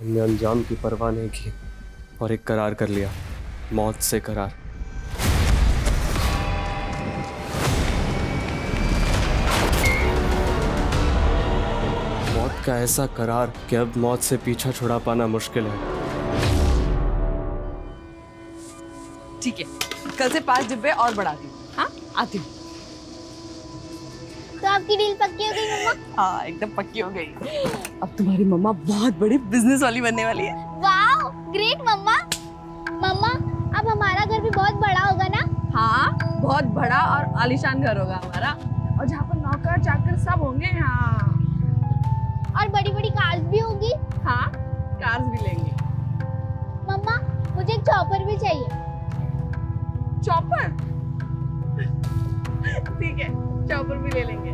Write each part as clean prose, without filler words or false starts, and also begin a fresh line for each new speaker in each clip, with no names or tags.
हमने अंजाम की परवाह नहीं की और एक करार कर लिया, मौत से करार। मौत का ऐसा करार कि अब मौत से पीछा छुड़ा पाना मुश्किल है।
ठीक है, कल से 5 डिब्बे और बढ़ा दी। हाँ, आती हूँ।
तो आपकी डील पक्की हो गई मम्मा?
हाँ, एकदम पक्की हो गई। अब तुम्हारी मम्मा बहुत बड़ी बिजनेस वाली बनने वाली है।
वाओ, ग्रेट मम्मा। मम्मा, अब हमारा घर भी बहुत बड़ा होगा ना?
हाँ, बहुत बड़ा और आलीशान घर होगा हमारा, और जहाँ पर नौकर चाकर सब होंगे। हाँ,
और बड़ी बड़ी कार्स भी होगी।
हाँ, कार्स भी लेंगे।
मम्मा, मुझे एक चॉपर भी चाहिए।
चॉपर? ठीक है, चॉपर भी ले लेंगे।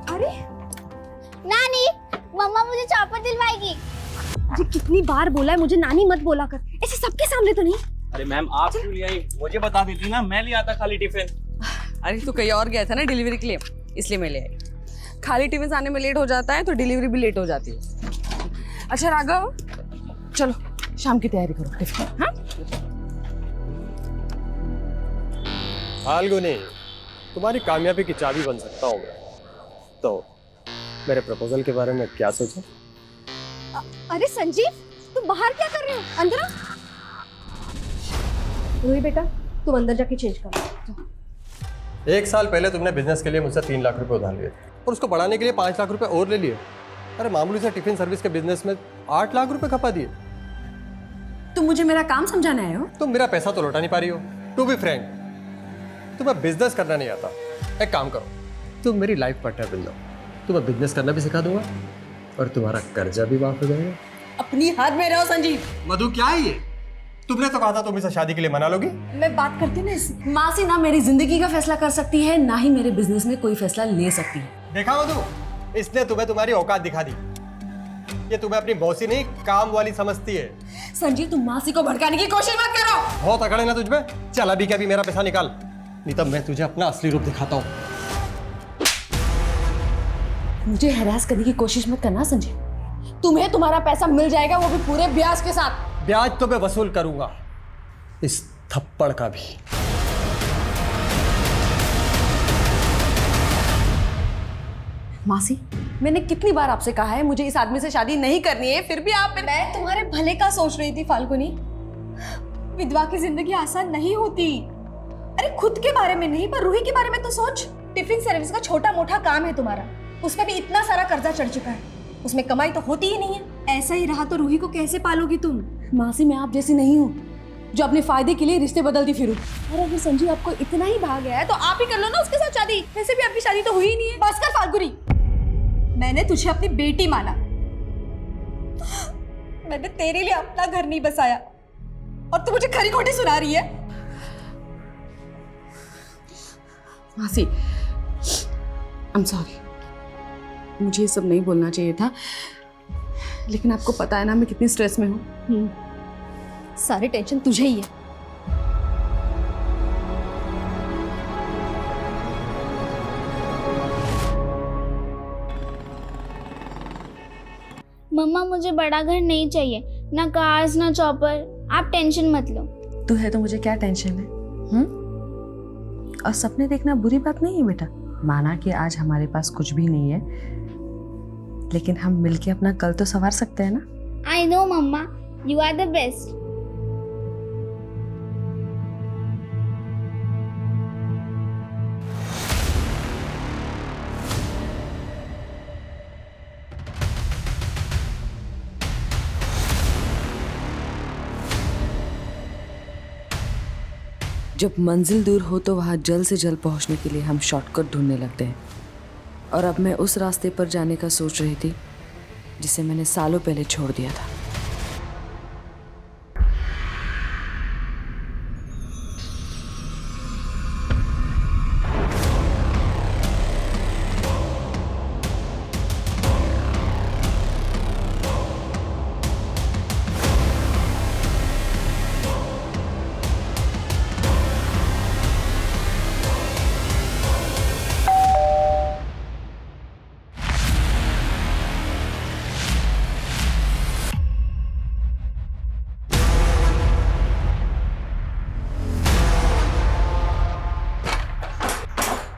अरे
नानी, मम्मा मुझे चॉपर दिलवाएगी।
ये कितनी बार बोला है मुझे नानी मत बोला कर, ऐसे सबके सामने तो नहीं।
अरे मैम, आप क्यों ले आई? मुझे बता देती ना, मैं ले आता खाली टिफिन।
अरे तू कहीं और गया था ना डिलीवरी के लिए, इसलिए मैं ले आई। खाली टिफिन आने में लेट हो जाता है तो डिलीवरी भी लेट हो जाती है। अच्छा राघव, चलो शाम की तैयारी करो टिफिन। हाँ,
फाल्गुनी, तुम्हारी कामयाबी की चाबी बन सकता हूँ मैं। तो मेरे प्रपोजल के बारे में क्या सोचा?
अरे संजीव, तुम बाहर क्या कर रहे हो? अंदर आ। रोही बेटा, तुम अंदर जाके चेंज कर।
1 साल पहले तुमने बिजनेस के लिए मुझसे 3 लाख रुपए उधार लिए थे और उसको बढ़ाने के लिए 5 लाख रुपए और ले लिए। अरे मामूली से टिफिन सर्विस के बिजनेस में 8 लाख रुपए खपा दिए।
तुम मुझे मेरा काम समझाने आए हो?
तुम मेरा पैसा तो लौटा नहीं पा रही हो। टू बी फ्रैंक, तुम्हें बिजनेस करना नहीं आता। एक काम करो, तुम मेरी लाइफ पार्टनर बन जाओ, तुम्हें बिजनेस करना भी सिखा दूंगा और तुम्हारा कर्जा भी माफ हो जाएगा।
अपनी हाथ में रहो संजीव।
मधु, क्या है ये? तुमने तो कहा था तुम इसे शादी के लिए मना लोगी।
मैं बात करती ना इससे। मासी ना मेरी जिंदगी का फैसला कर सकती है, ना ही मेरे बिजनेस में कोई फैसला ले सकती है।
देखा मधु, इसने तुम्हें तुम्हारी औकात दिखा दी। ये तुम्हें अपनी बॉसी नहीं, काम वाली समझती है।
संजीव, तुम मासी को भड़काने की कोशिश मत करो।
बहुत अकड़ है ना तुझमें। चल अभी क्या भी मेरा पैसा निकाल, नहीं तब मैं तुझे अपना असली रूप दिखाता हूँ।
मुझे हैरास करने की कोशिश मत करना संजीव। तुम्हें तुम्हारा पैसा मिल जाएगा, वो भी पूरे ब्याज के साथ।
ब्याज तो मैं वसूल करूंगा, इस थप्पड़ का भी।
मासी, मैंने कितनी बार आपसे कहा है मुझे इस आदमी से शादी नहीं करनी है, फिर भी आप।
मैं तुम्हारे भले का सोच रही थी फाल्गुनी। विधवा की जिंदगी आसान नहीं होती। अरे खुद के बारे में नहीं, पर रूही के बारे में तो सोच। टिफिन सर्विस का छोटा मोटा काम है तुम्हारा, उसमें भी इतना सारा कर्जा चढ़ चुका है, उसमें कमाई तो होती ही नहीं है। ऐसा ही रहा तो रूही को कैसे पालोगी तुम?
मासी, मैं आप जैसी नहीं हूँ जो अपने फायदे के लिए रिश्ते बदलती फिरूं।
अरे अगर संजीव आपको इतना ही भाग गया है तो आप ही कर लो ना उसके साथ शादी। वैसे भी आपकी शादी तो हुई ही नहीं है। बस कर फाल्गुनी, मैंने तुझे अपनी बेटी माना, मैंने तेरे लिए अपना घर नहीं बसाया और तू मुझे खरी खोटी सुना रही है।
मासी, आई एम सॉरी, मुझे ये सब नहीं बोलना चाहिए था, लेकिन आपको पता है ना मैं कितनी स्ट्रेस में हूँ।
सारी टेंशन तुझे ही है।
मम्मा, मुझे बड़ा घर नहीं चाहिए, ना कार्स ना चॉपर। आप टेंशन मत लो।
तू है तो मुझे क्या टेंशन है? और सपने देखना बुरी बात नहीं है बेटा। माना कि आज हमारे पास कुछ भी नहीं है, लेकिन हम मिलके अपना कल तो संवार सकते हैं ना।
I know mama, you are the best.
जब मंजिल दूर हो तो वहाँ जल्द से जल्द पहुँचने के लिए हम शॉर्टकट ढूंढने लगते हैं, और अब मैं उस रास्ते पर जाने का सोच रही थी जिसे मैंने सालों पहले छोड़ दिया था।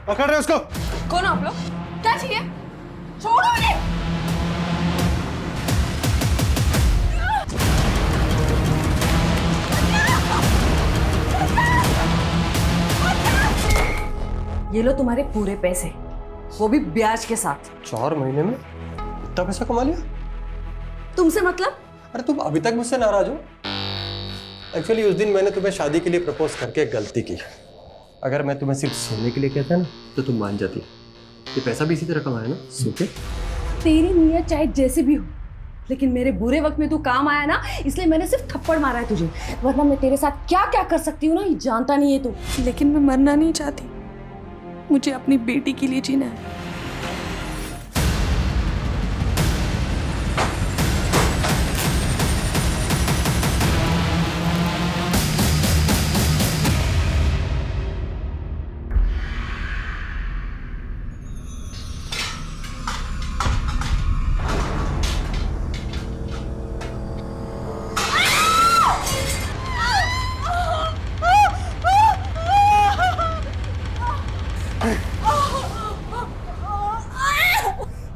पकड़ रहे उसको।
कौन आप लोग? क्या चाहिए? छोड़ो मुझे।
ये लो तुम्हारे पूरे पैसे, वो भी ब्याज के साथ।
4 महीने में इतना पैसा कमा लिया?
तुमसे मतलब?
अरे तुम अभी तक मुझसे नाराज हो? एक्चुअली उस दिन मैंने तुम्हें शादी के लिए प्रपोज करके एक गलती की। अगर मैं तुम्हें सिर्फ सोने के लिए कहता ना तो तुम मान जाती। ये पैसा भी इसी तरह कमाया ना, सो के।
तेरी नीयत चाहे जैसे भी हो, लेकिन मेरे बुरे वक्त में तू काम आया ना, इसलिए मैंने सिर्फ थप्पड़ मारा है तुझे, वरना मैं तेरे साथ क्या क्या कर सकती हूँ ना, ये जानता नहीं है तू।
लेकिन मैं मरना नहीं चाहती, मुझे अपनी बेटी के लिए जीना है।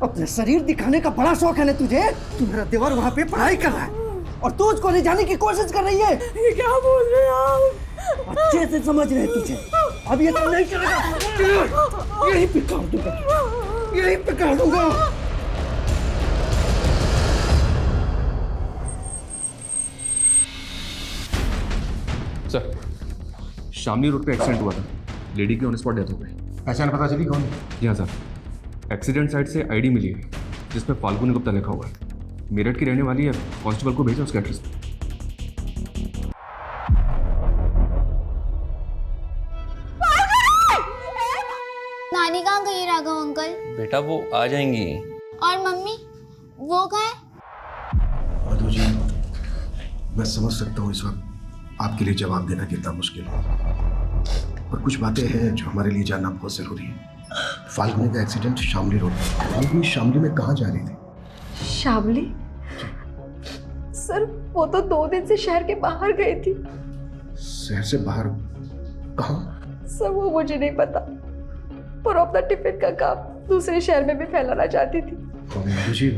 अपना शरीर दिखाने का बड़ा शौक है ना तुझे। तुम्हारा देवर वहाँ पे पढ़ाई कर रहा है और तू उसको ले जाने की कोशिश कर रही है।
ये क्या बोल रहे हैं आप?
अच्छे से समझ रहे हैं तुझे। अब ये तो नहीं चलेगा। यही पे काट दूंगा, यही पे काट दूंगा।
सर, शामली रोड पे एक्सीडेंट हुआ था। लेडी की ऑन स्पॉट डेथ हो गई।
पहचान पता चली कौन?
जी हाँ सर, एक्सीडेंट साइट से आईडी मिली है जिस पे फाल्गुनी गुप्ता लिखा हुआ है। मेरठ की रहने वाली है। कांस्टेबल को भेजा उसके एड्रेस पे।
नानी कहाँ गई राघव अंकल?
बेटा वो आ जाएंगी।
और मम्मी वो कहाँ है?
मधु जी, मैं समझ सकता हूँ इस वक्त आपके लिए जवाब देना कितना मुश्किल है, पर कुछ बातें हैं जो हमारे लिए जानना बहुत जरूरी है। फाल्गुनी का एक्सीडेंट शामली रोड पर। फाल्गुनी शामली में कहाँ जा रही थी?
शामली? सर वो तो 2 दिन से शहर के बाहर गई थी।
शहर से बाहर कहाँ?
सर वो मुझे नहीं पता, पर अपना टिफिन का काम दूसरे शहर में भी फैलाना चाहती थी।
और मधु जी,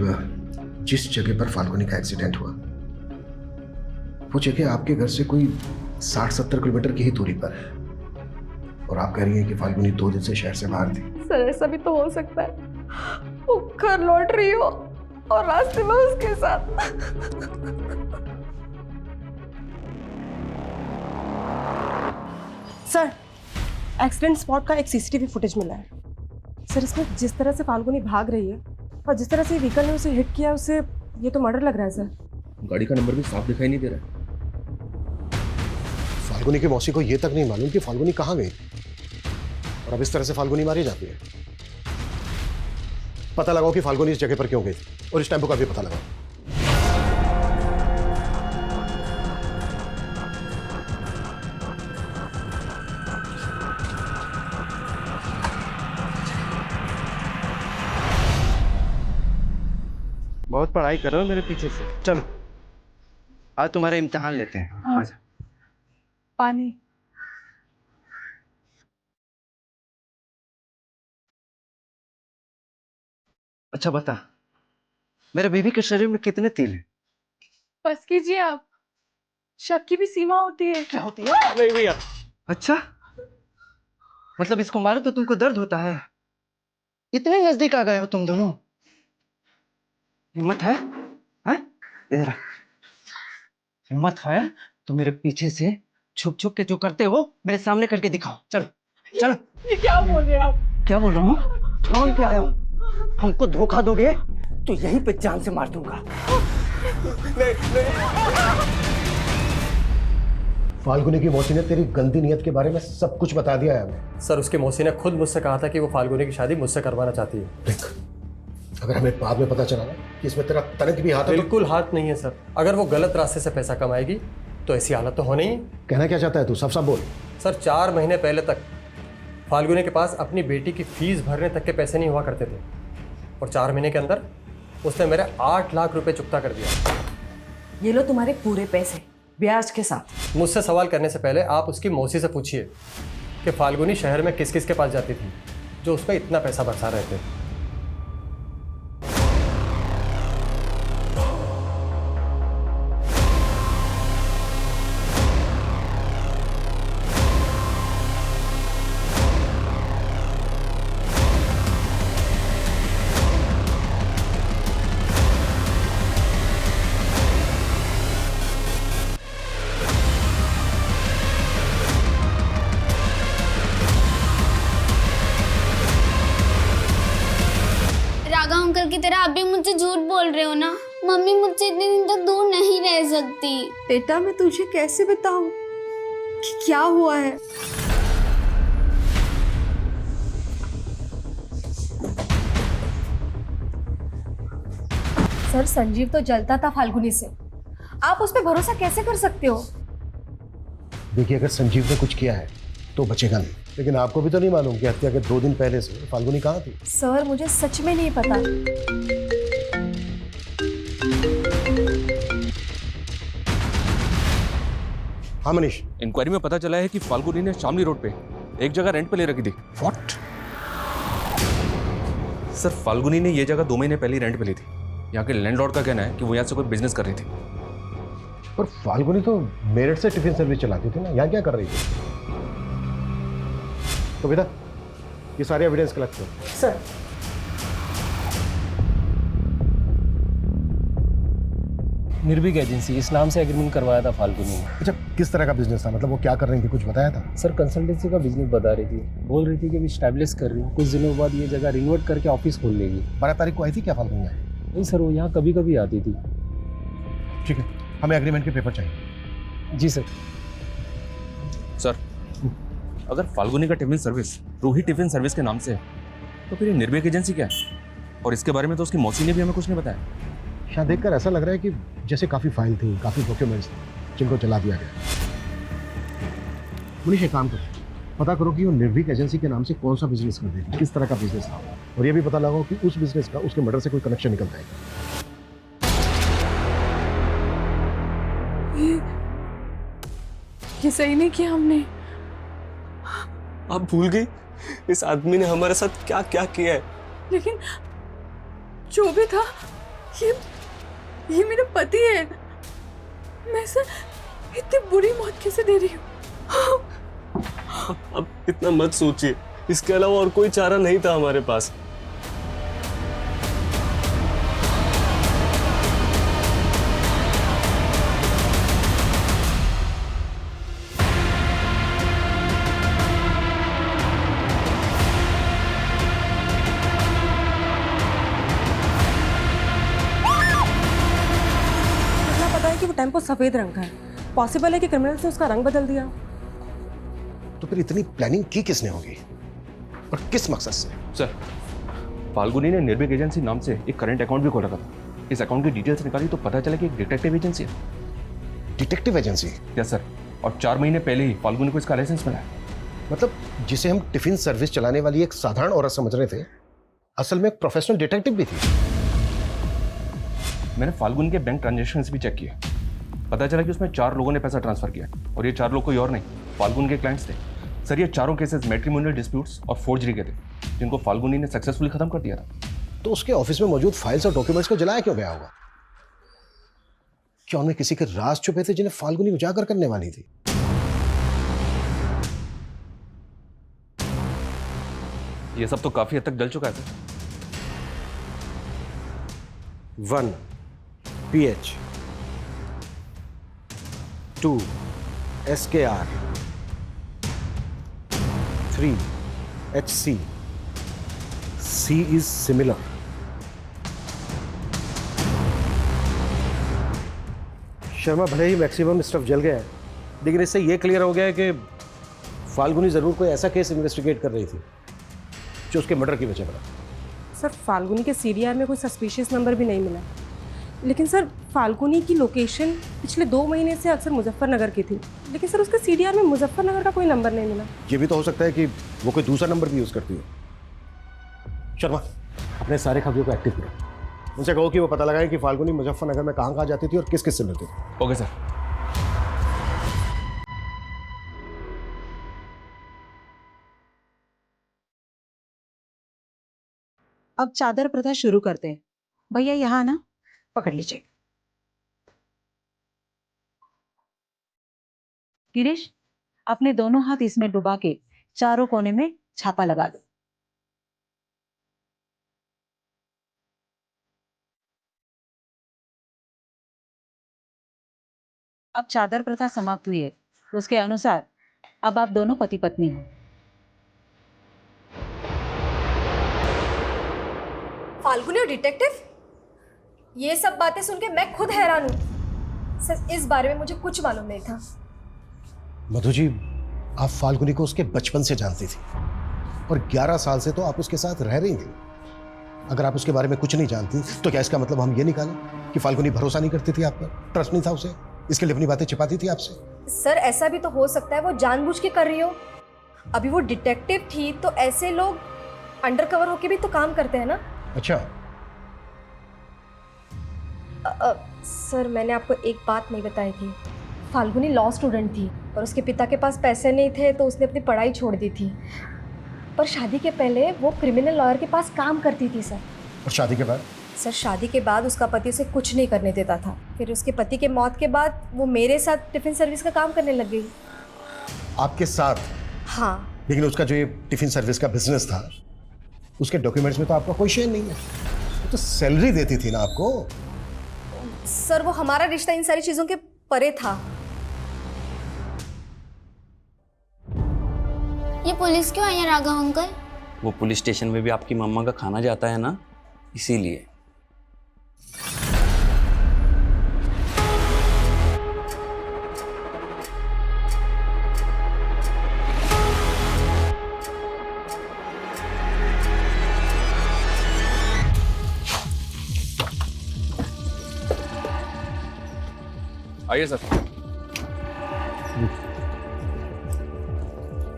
जिस जगह पर फाल्गुनी का एक्सीडेंट हुआ वो जगह आपके घर से कोई 60-70 किलोमीटर की ही दूरी पर है, और आप कह रही हैं कि फाल्गुनी 2 दिन से शहर से बाहर थी।
सर ऐसा भी तो हो सकता है वो घर लौट रही हो और रास्ते में उसके साथ।
सर, एक्सीडेंट स्पॉट का एक सीसीटीवी फुटेज मिला है। सर इसमें जिस तरह से फाल्गुनी भाग रही है और जिस तरह से व्हीकल ने उसे हिट किया, उसे ये तो मर्डर लग रहा है सर।
गाड़ी का नंबर भी साफ दिखाई नहीं दे रहा है।
फाल्गुनी की मौसी को ये तक नहीं मालूम कि फाल्गुनी कहाँ गई, और अब इस तरह से फाल्गुनी मारी जाती है। पता लगाओ कि फाल्गुनी इस जगह पर क्यों गई और इस टेम्पो का भी पता लगाओ।
बहुत पढ़ाई कर रहे हो मेरे पीछे से। चलो आज तुम्हारा इम्तिहान लेते हैं। आजा।
पानी।
अच्छा बता, मेरे बीवी के शरीर में कितने तिल हैं?
बस कीजिए आप, शक की भी सीमा होती है।
क्या होती है? नहीं भैया। अच्छा, मतलब इसको मारो तो तुमको दर्द होता है? इतने नजदीक आ गए हो तुम दोनों। हिम्मत है? हैं? इधर आ। हिम्मत है तो मेरे पीछे से छुप छुप के जो करते हो मेरे सामने करके दिखाओ। चलो चलो।
ये क्या बोल रहे हैं आप?
क्या बोल रहा हूँ? कौन क्या है? हमको धोखा दोगे तो यहीं पे जान से मार दूंगा।
फाल्गुनी की मौसी ने तेरी गंदी नीयत के बारे में सब कुछ बता दिया है हमें।
सर उसकी मौसी ने खुद मुझसे कहा था कि वो फाल्गुनी की शादी मुझसे करवाना चाहती है।
देख, अगर हमें बाद में पता चला ना कि इसमें तेरा तनिक भी हाथ है तो
बिल्कुल हाथ नहीं है सर। अगर वो गलत रास्ते से पैसा कमाएगी तो ऐसी हालत तो होनी ही।
कहना क्या चाहता है तू? साफ बोल।
सर 4 महीने पहले तक फाल्गुनी के पास अपनी बेटी की फीस भरने तक के पैसे नहीं हुआ करते थे, और 4 महीने के अंदर उसने मेरे 8 लाख रुपए चुकता कर दिया।
ये लो तुम्हारे पूरे पैसे ब्याज के साथ।
मुझसे सवाल करने से पहले आप उसकी मौसी से पूछिए कि फाल्गुनी शहर में किस किस के पास जाती थी। जो उस पर इतना पैसा बरसा रहे थे।
राघव अंकल की तरह आप भी मुझसे झूठ बोल रहे हो ना। मम्मी मुझसे इतने दिन तक दूर नहीं रह सकती।
बेटा मैं तुझे कैसे बताऊं कि क्या हुआ है। सर संजीव तो जलता था फाल्गुनी से, आप उस पर भरोसा कैसे कर सकते हो।
देखिए, अगर संजीव ने कुछ किया है तो बचेगा नहीं, लेकिन आपको भी तो नहीं मालूम कि हत्या के 2 दिन पहले से फाल्गुनी कहाँ थी।
सर मुझे सच में नहीं पता।
हाँ मनीष।
इंक्वायरी में पता चला है कि फाल्गुनी ने शामली रोड पे एक जगह रेंट पे ले रखी थी।
व्हाट?
सर, फाल्गुनी ने ये जगह 2 महीने पहले ही रेंट पे ली थी। यहाँ के लैंडलॉर्ड का कहना है कि वो यहाँ से कोई बिजनेस कर रही थी।
पर फाल्गुनी तो मेरठ से टिफिन सर्विस चलाती थी ना, यहाँ क्या कर रही थी? तो बेटा ये सारे एविडेंस कलेक्ट करो।
सर
निर्भीक एजेंसी इस नाम से एग्रीमेंट करवाया था फाल्गुनी ने।
अच्छा, किस तरह का बिजनेस था? मतलब वो क्या कर रही थी, कुछ बताया था?
सर कंसल्टेंसी का बिजनेस बता रही थी, बोल रही थी कि स्टैब्लिश कर रही हूँ, कुछ दिनों बाद ये जगह रिनोवेट करके ऑफिस खोल लेगी।
12 तारीख को आई थी क्या फाल्गुनी यहाँ?
नहीं सर, वो यहाँ कभी कभी आती थी।
ठीक है, हमें एग्रीमेंट के पेपर चाहिए।
जी सर।
सर, अगर फाल्गुनी का tiffin service Ruhi tiffin service के नाम से है तो फिर ये निर्भीक एजेंसी क्या है? और इसके बारे में तो उसकी मौसी ने भी हमें कुछ नहीं बताया।
शायद देखकर ऐसा लग रहा है कि जैसे काफ़ी फाइल थी, काफ़ी डॉक्यूमेंट्स थे जिनको चला दिया गया। मनीष, एक काम करो, पता करो कि वो निर्भीक एजेंसी के नाम से कौन सा बिजनेस कर रही थी, किस तरह का बिजनेस था, और ये भी पता लगाओ कि उस बिजनेस का उसके मर्डर से कोई कनेक्शन निकलता है।
ये सही नहीं किया हमने।
आप भूल गई इस आदमी ने हमारे साथ क्या क्या किया है।
लेकिन जो भी था ये मेरा पति है। मैं इसे इतनी बुरी मौत कैसे दे रही हूँ।
अब इतना मत सोचिए, इसके अलावा और कोई चारा नहीं था हमारे पास।
कि वो टेम्पो सफेद रंग का है। पॉसिबल है कि क्रिमिनल्स ने उसका रंग बदल दिया।
तो फिर इतनी प्लानिंग की किसने होगी और किस मकसद से?
सर, फाल्गुनी ने निर्भीक एजेंसी नाम से एक करंट अकाउंट भी खोला था। इस अकाउंट की डिटेल्स निकाली तो पता चला कि एक डिटेक्टिव एजेंसी है।
Detective agency?
यस सर, और 4 महीने पहले ही फाल्गुनी को इसका लाइसेंस मिला है।
मतलब जिसे हम टिफिन सर्विस चलाने वाली एक साधारण औरत समझ रहे थे, असल में एक प्रोफेशनल डिटेक्टिव भी थी।
मैंने फाल्गुनी के बैंक ट्रांजैक्शंस भी चेक किए, पता चला कि उसमें 4 लोगों ने पैसा ट्रांसफर किया, और ये 4 लोग कोई और नहीं, फाल्गुनी के क्लाइंट्स थे। सर, ये चारों केसेस मैट्रिमोनियल डिस्प्यूट्स और फोर्जरी के थे, जिनको फाल्गुनी ने सक्सेसफुली खत्म कर दिया था।
तो उसके ऑफिस में मौजूद फाइल्स और डॉक्यूमेंट्स को जलाया क्यों गया होगा? क्या उनमें किसी के राज छुपे थे जिन्हें फाल्गुनी उजागर करने वाली थी?
ये सब तो काफी हद तक जल चुका है sir.
1 PH 2 SKR 3 HC C is similar। Sharma, भले ही मैक्सिमम स्टफ जल गया है, लेकिन इससे ये क्लियर हो गया है कि फाल्गुनी जरूर कोई ऐसा केस इन्वेस्टिगेट कर रही थी जो उसके मर्डर की वजह बना।
सर, फाल्गुनी के सीडीआर में कोई सस्पिशियस नंबर भी नहीं मिला। लेकिन सर, फाल्गुनी की लोकेशन पिछले 2 महीने से अक्सर मुजफ्फरनगर की थी, लेकिन सर उसके सीडीआर में मुजफ्फरनगर का कोई नंबर नहीं मिला।
ये भी तो हो सकता है कि वो कोई दूसरा नंबर भी यूज करती हो। शर्मा, अपने सारे खबरों को एक्टिव करो, उनसे कहो कि वो पता लगाएं कि फाल्गुनी मुजफ्फरनगर में कहाँ जाती थी और किस किस से मिलती थी।
Okay sir.
अब चादर प्रथा शुरू करते हैं। भैया यहाँ ना, पकड़ लीजिए। गिरीश, अपने दोनों हाथ इसमें डुबा के चारों कोने में छापा लगा दो। अब चादर प्रथा समाप्त हुई है, तो उसके अनुसार अब आप दोनों पति पत्नी हो।
फाल्गुनी और डिटेक्टिव, ये सब बातें सुन के मैं खुद हैरान हूँ। सर, इस बारे में मुझे कुछ मालूम नहीं था।
मधु जी, आप फाल्गुनी को उसके बचपन से जानती थी और 11 साल से तो आप उसके साथ रह रही थी। अगर आप उसके बारे में कुछ नहीं जानती तो क्या इसका मतलब हम ये निकालें कि फाल्गुनी भरोसा नहीं करती थी आप पर, ट्रस्ट नहीं था उसे, इसके लिए अपनी बातें छिपाती थी आपसे?
सर, ऐसा भी तो हो सकता है वो जानबूझ के कर रही हो। अभी वो डिटेक्टिव थी तो ऐसे लोग अंडरकवर होके भी तो काम करते हैं ना।
अच्छा।
सर, मैंने आपको एक बात नहीं बताई थी। फाल्गुनी लॉ स्टूडेंट थी और उसके पिता के पास पैसे नहीं थे तो उसने अपनी पढ़ाई छोड़ दी थी। पर शादी के पहले वो क्रिमिनल लॉयर के पास काम करती थी सर।
और शादी के बाद?
सर, शादी के बाद उसका पति उसे कुछ नहीं करने देता था। फिर उसके पति के मौत के बाद वो मेरे साथ टिफिन सर्विस का काम करने लग गई।
आपके साथ?
हाँ।
लेकिन उसका जो ये टिफिन सर्विस का बिजनेस था, उसके डॉक्यूमेंट्स में तो आपका कोई शेयर नहीं है। वो तो सैलरी देती थी ना आपको।
सर, वो हमारा रिश्ता इन सारी चीजों के परे था।
ये पुलिस क्यों आई है राघव अंकल?
वो पुलिस स्टेशन में भी आपकी मम्मा का खाना जाता है ना, इसीलिए।
आइए सर।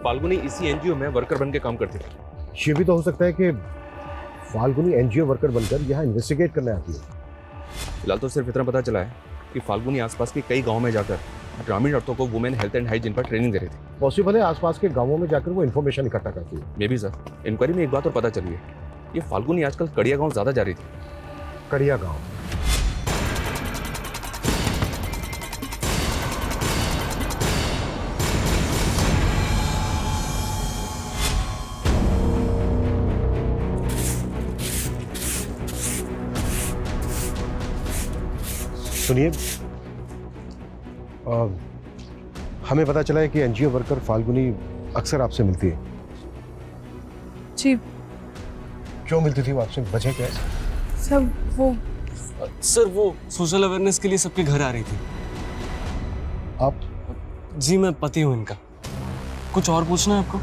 फाल्गुनी इसी एनजीओ में वर्कर बन के काम करती थी।
ये भी तो हो सकता है कि फाल्गुनी एनजीओ वर्कर बनकर यहाँ इन्वेस्टिगेट करने आती है।
फिलहाल तो सिर्फ इतना पता चला है कि फाल्गुनी आसपास के कई गांवों में जाकर ग्रामीण औरतों को वुमेन हेल्थ एंड हाइजीन पर ट्रेनिंग दे रही थी।
पॉसिबल है आसपास के गांवों में जाकर वो इन्फॉर्मेशन इकट्ठा करती है।
मे भी सर। इंक्वायरी में एक बात और पता चली है, ये फाल्गुनी आजकल कड़िया गांव ज्यादा जा रही थी।
कड़िया गांव? सुनिए, हमें पता चला है कि एनजीओ वर्कर फाल्गुनी अक्सर आपसे मिलती है।
जी।
क्यों मिलती थी वो आपसे, वजह क्या है?
सर, वो सोशल अवेयरनेस के लिए सबके घर आ रही थी।
आप?
जी, मैं पति हूँ इनका। कुछ और पूछना है आपको?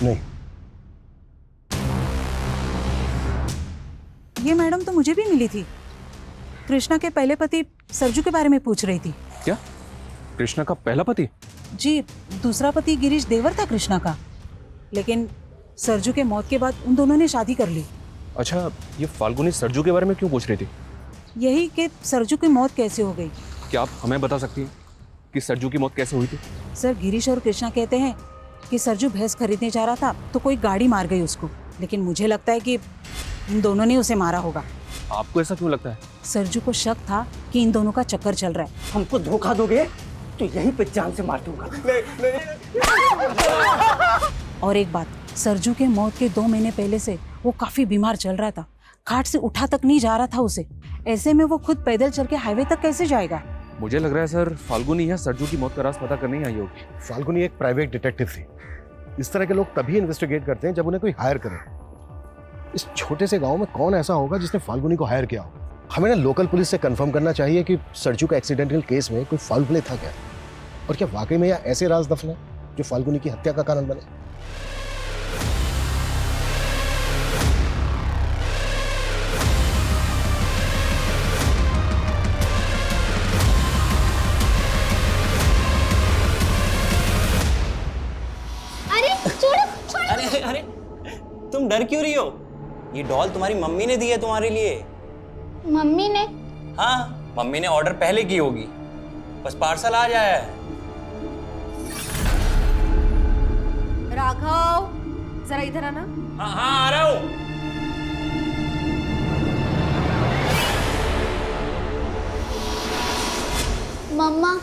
नहीं।
ये मैडम तो मुझे भी मिली थी। कृष्णा के पहले पति सरजू के बारे में पूछ रही थी।
क्या? कृष्णा का पहला पति?
जी, दूसरा पति गिरीश देवर था कृष्णा का, लेकिन सरजू के मौत के बाद उन दोनों ने शादी कर ली।
अच्छा, ये फाल्गुनी सरजू के बारे में क्यों पूछ रही थी?
यही कि सरजू की मौत कैसे हो गई।
क्या आप हमें बता सकती हैं कि सरजू की मौत कैसे हुई थी?
सर, गिरीश और कृष्णा कहते हैं कि सरजू भैंस खरीदने जा रहा था तो कोई गाड़ी मार गई उसको, लेकिन मुझे लगता है कि इन दोनों ने उसे मारा होगा।
आपको ऐसा क्यों लगता है?
सरजू को शक था कि इन दोनों का चक्कर चल रहा है।
हमको धोखा दोगे तो यहीं पे जान से मार दूंगा।
और एक बात, सरजू के मौत के 2 महीने पहले से वो काफी बीमार चल रहा था, खाट से उठा तक नहीं जा रहा था उसे। ऐसे में वो खुद पैदल चल के हाईवे तक कैसे जाएगा?
मुझे लग रहा है सर, फाल्गुनी या सरजू की मौत का राज पता करने ही आई होगी।
फाल्गुनी एक प्राइवेट डिटेक्टिव थी। इस तरह के लोग तभी इन्वेस्टिगेट करते हैं जब उन्हें कोई हायर करे। इस छोटे से गांव में कौन ऐसा होगा जिसने फाल्गुनी को हायर किया होगा? हमें ना लोकल पुलिस से कंफर्म करना चाहिए कि सरजू का एक्सीडेंटल केस में कोई फाउल प्ले था क्या, और क्या वाकई में या ऐसे राज दफन है जो फाल्गुनी की हत्या का कारण बने।
अरे छोड़ो छोड़ो।
अरे अरे, तुम डर क्यों रही हो? ये डॉल तुम्हारी मम्मी ने दी है तुम्हारे लिए।
मम्मी ने?
हाँ, मम्मी ने ऑर्डर पहले की होगी, बस पार्सल आ जाया है।
राघव,
जरा इधर आना।
हाँ हाँ आ रहा हूँ।
मम्मा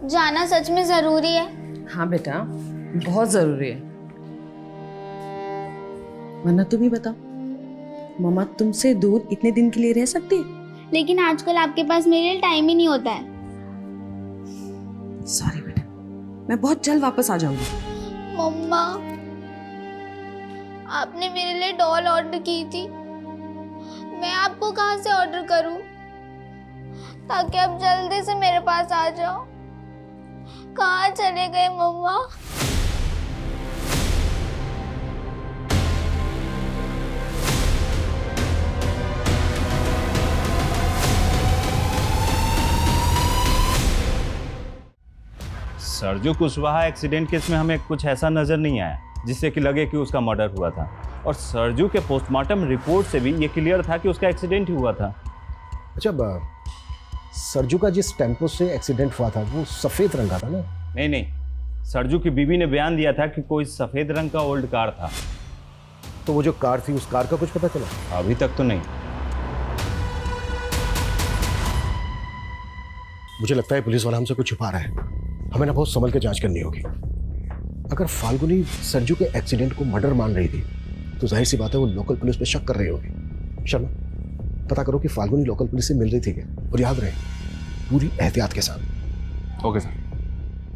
जाना सच में जरूरी है?
हाँ बेटा, बहुत जरूरी है। वरना तुम ही बताओ, मम्मा तुमसे दूर इतने दिन के लिए रह सकती है?
लेकिन आजकल आपके पास मेरे लिए टाइम ही नहीं होता है।
सॉरी बेटा, मैं बहुत जल्द वापस आ जाऊंगी।
मम्मा आपने मेरे लिए डॉल ऑर्डर की थी, मैं आपको कहाँ से ऑर्डर करूं ताकि आप जल्दी से मेरे पास आ जाओ? कहाँ चले गए मम्मा?
सरजू कुशवाहा एक्सीडेंट केस में हमें कुछ ऐसा नज़र नहीं आया जिससे कि लगे कि उसका मर्डर हुआ था, और सरजू के पोस्टमार्टम रिपोर्ट से भी ये क्लियर था कि उसका एक्सीडेंट ही हुआ था।
अच्छा, सरजू का जिस टेम्पो से एक्सीडेंट हुआ था वो सफ़ेद रंग का था ना?
नहीं, सरजू की बीवी ने बयान दिया था कि कोई सफ़ेद रंग का ओल्ड कार था।
तो वो जो कार थी, उस कार का कुछ पता चला?
अभी तक तो नहीं।
मुझे लगता है पुलिस वाला हमसे कुछ छुपा रहा है। हमें ना बहुत संभल के जांच करनी होगी। अगर फाल्गुनी सरजू के एक्सीडेंट को मर्डर मान रही थी तो जाहिर सी बात है वो लोकल पुलिस पे शक कर रही होगी। शर्मा, पता करो कि फाल्गुनी लोकल पुलिस से मिल रही थी क्या, और याद रहे पूरी एहतियात के साथ।
Okay sir.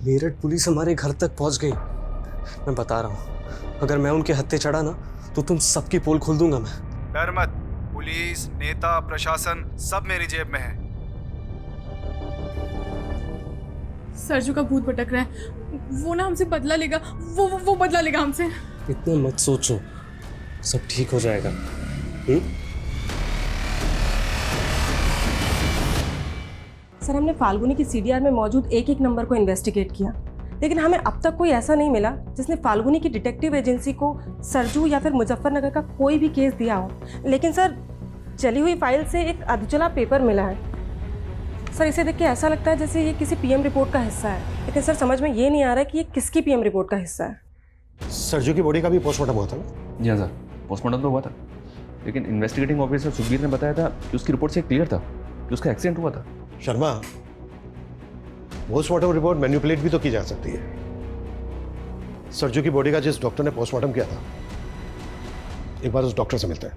मेरठ पुलिस हमारे घर तक पहुंच गई। मैं बता रहा हूँ, अगर मैं उनके हत्थे चढ़ा ना तो तुम सबकी पोल खोल दूंगा मैं।
डर मत, पुलिस, नेता, प्रशासन सब मेरी जेब में है।
सरजू का भूत भटक रहा है, वो ना हमसे बदला लेगा, वो बदला लेगा हमसे।
इतना मत सोचो, सब ठीक हो जाएगा।
सर हमने फाल्गुनी की सीडीआर में मौजूद एक एक नंबर को इन्वेस्टिगेट किया, लेकिन हमें अब तक कोई ऐसा नहीं मिला जिसने फाल्गुनी की डिटेक्टिव एजेंसी को सरजू या फिर मुजफ्फरनगर का कोई भी केस दिया हो। लेकिन सर जली हुई फाइल से एक अधजला पेपर मिला है। सर इसे देख के ऐसा लगता है जैसे ये किसी पीएम रिपोर्ट का हिस्सा है, लेकिन सर समझ में ये नहीं आ रहा है कि ये किसकी पीएम रिपोर्ट का हिस्सा है।
सरजू की बॉडी का भी पोस्टमार्टम हुआ था ना?
जी हाँ सर, पोस्टमार्टम तो हुआ था, लेकिन इन्वेस्टिगेटिंग ऑफिसर सुखबीर ने बताया था कि उसकी रिपोर्ट से क्लियर था कि उसका एक्सीडेंट हुआ था।
शर्मा, पोस्टमार्टम रिपोर्ट मैनिपुलेट भी तो की जा सकती है। सरजू की बॉडी का जिस डॉक्टर ने पोस्टमार्टम किया था, एक बार उस डॉक्टर से मिलते हैं।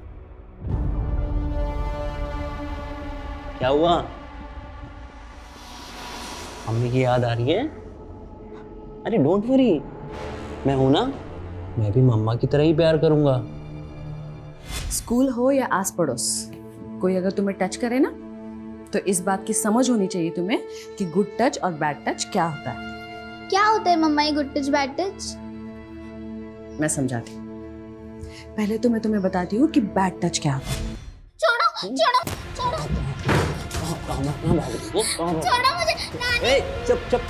क्या हुआ? मम्मी की याद आ रही है? अरे डोंट वरी, मैं हूं ना, मैं भी मम्मा की तरह ही प्यार करूंगा।
स्कूल हो या आस पड़ोस, कोई अगर तुम्हें टच करे ना तो इस बात की समझ होनी चाहिए तुम्हें कि गुड टच और बैड टच क्या होता है।
क्या होता है मम्मा ये गुड टच बैड टच?
मैं समझाती हूँ। पहले तो मैं तुम्हें बताती हूँ कि बैड टच क्या होता है।
छोड़ो छोड़ो छोड़ो छोड़ो मुझे।
ए, चुप चुप।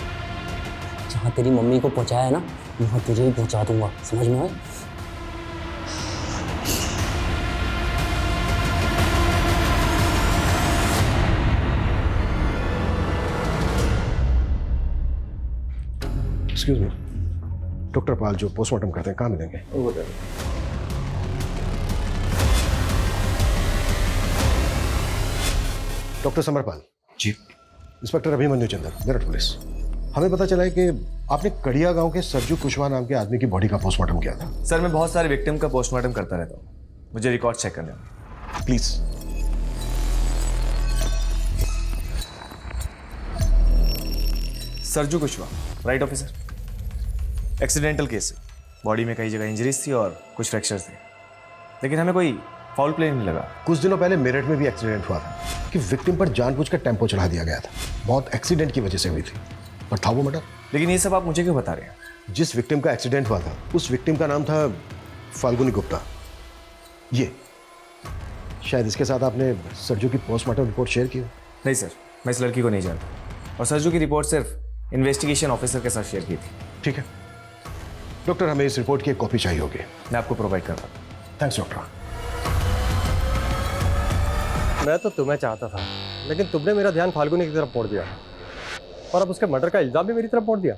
जहाँ तेरी मम्मी को पहुँचाया ना, वहाँ तुझे ही पहुँचा दूंगा, समझ में आया?
एक्सक्यूज मी, डॉक्टर पाल जो पोस्टमार्टम करते हैं कहाँ मिलेंगे? Doctor Samarpal
ji.
Inspector Abhimanyu Chandar, Meerut police. हमें पता चला है कि आपने कड़िया गांव के सरजू कुशवाहा नाम के आदमी की बॉडी का पोस्टमार्टम किया था।
सर मैं बहुत सारे विक्टिम का पोस्टमार्टम करता रहता हूँ, मुझे रिकॉर्ड चेक करने होंगे
please.
Sarju Kushwaha, right officer? Accidental case है, बॉडी में कई जगह इंजरीज थी और कुछ फ्रैक्चर्स थे, लेकिन हमें कोई फाउल प्ले नहीं लगा।
कुछ दिनों पहले मेरठ में भी एक्सीडेंट हुआ था कि विक्टिम पर जानबूझकर टेम्पो चढ़ा दिया गया था। बहुत एक्सीडेंट की वजह से हुई थी, पर था वो मर्डर।
लेकिन ये सब आप मुझे क्यों बता रहे हैं?
जिस विक्टिम का एक्सीडेंट हुआ था उस विक्टिम का नाम था फाल्गुनी गुप्ता। ये शायद इसके साथ आपने सरजू की पोस्टमार्टम रिपोर्ट शेयर की हो।
नहीं सर, मैं इस लड़की को नहीं जानता, और सरजू की रिपोर्ट सिर्फ इन्वेस्टिगेशन ऑफिसर के साथ शेयर की थी।
ठीक है डॉक्टर, हमें इस रिपोर्ट की एक कॉपी चाहिए होगी।
मैं आपको प्रोवाइड करता हूँ।
Thanks doctor.
मैं तो तुम्हें चाहता था, लेकिन तुमने मेरा ध्यान फाल्गुनी की तरफ मोड़ दिया, और अब उसके मर्डर का इल्जाम भी मेरी तरफ मोड़ दिया।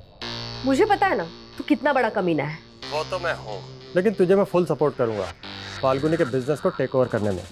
मुझे पता है ना तू कितना बड़ा कमीना है।
वो तो मैं हूँ, लेकिन तुझे मैं फुल सपोर्ट करूंगा फाल्गुनी के बिजनेस को टेक ओवर करने में।